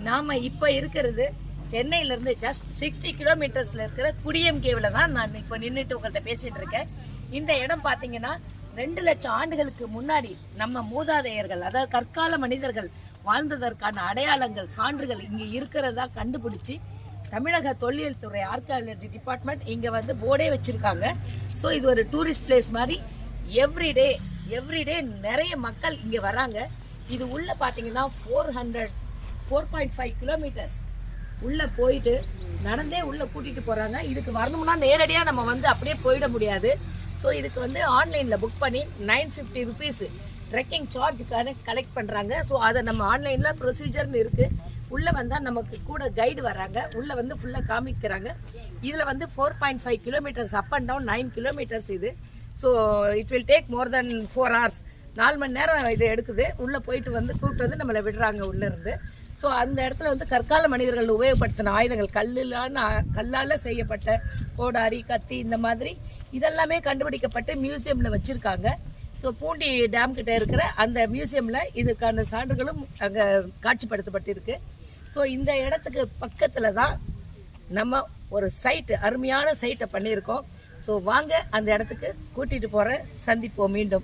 நாம இப்ப இருக்கிறது சென்னையில இருந்து ஜஸ்ட் 60 கிலோமீட்டர்ஸ்ல இருக்கிற குடிஎம்கேவில் தான் நான் இப்போ நின்றுட்டு உங்கள்கிட்ட பேசிட்டு இருக்கேன். இந்த இடம் பாத்தீங்கன்னா 2 லட்சம் ஆண்டுகளுக்கு முன்னாடி நம்ம மூதாதையர்கள், அதாவது கற்கால மனிதர்கள் வாழ்ந்ததற்கான அடையாளங்கள், சான்றுகள் இங்க இருக்கிறதா கண்டுபிடிச்சி தமிழக தொல்லியல் துறை ஆர்கியாலஜி டிபார்ட்மெண்ட் இங்க வந்து போர்டே வச்சிருக்காங்க. ஸோ இது ஒரு டூரிஸ்ட் பிளேஸ் மாதிரி எவ்ரிடே நிறைய மக்கள் இங்க வராங்க. இது உள்ள பாத்தீங்கன்னா 4.5 கிலோமீட்டர்ஸ் உள்ள போயிட்டு நடந்தே உள்ள கூட்டிட்டு போறாங்க. இதுக்கு வரணும்னா நேரடியா நம்ம வந்து அப்படியே போயிட முடியாது. ஸோ இதுக்கு வந்து ஆன்லைன்ல புக் பண்ணி 950 ருபீஸ் ட்ரெக்கிங் சார்ஜ் கலெக்ட் பண்றாங்க. ஸோ அதை நம்ம ஆன்லைன்ல ப்ரொசீஜர்னு இருக்கு. உள்ள வந்தா நமக்கு கூட கைடு வராங்க, உள்ள வந்து ஃபுல்லா காமிக்கிறாங்க. இதுல வந்து 4.5 kilometres up and down 9 kilometres இது. So it will take more then 4 hours, 4 மணி நேரம் இது எடுக்குது. உள்ள போயிட்டு வந்து கூப்பிட்டு வந்து நம்மளை விடுறாங்க உள்ள இருந்து. ஸோ அந்த இடத்துல வந்து கற்கால மனிதர்கள் உபயோகப்படுத்தின ஆயுதங்கள், கல்லால செய்யப்பட்ட கோடாரி, கத்தி, இந்த மாதிரி இதெல்லாமே கண்டுபிடிக்கப்பட்டு மியூசியம்ல வச்சிருக்காங்க. ஸோ பூண்டி டேம் கிட்ட இருக்கிற அந்த மியூசியம்ல இதுக்கான சான்றுகளும் அங்கே காட்சிப்படுத்தப்பட்டிருக்கு. ஸோ இந்த இடத்துக்கு பக்கத்துல தான் நம்ம ஒரு அருமையான சைட்டை பண்ணியிருக்கோம். ஸோ வாங்க அந்த இடத்துக்கு கூட்டிட்டு போற, சந்திப்போம் மீண்டும்.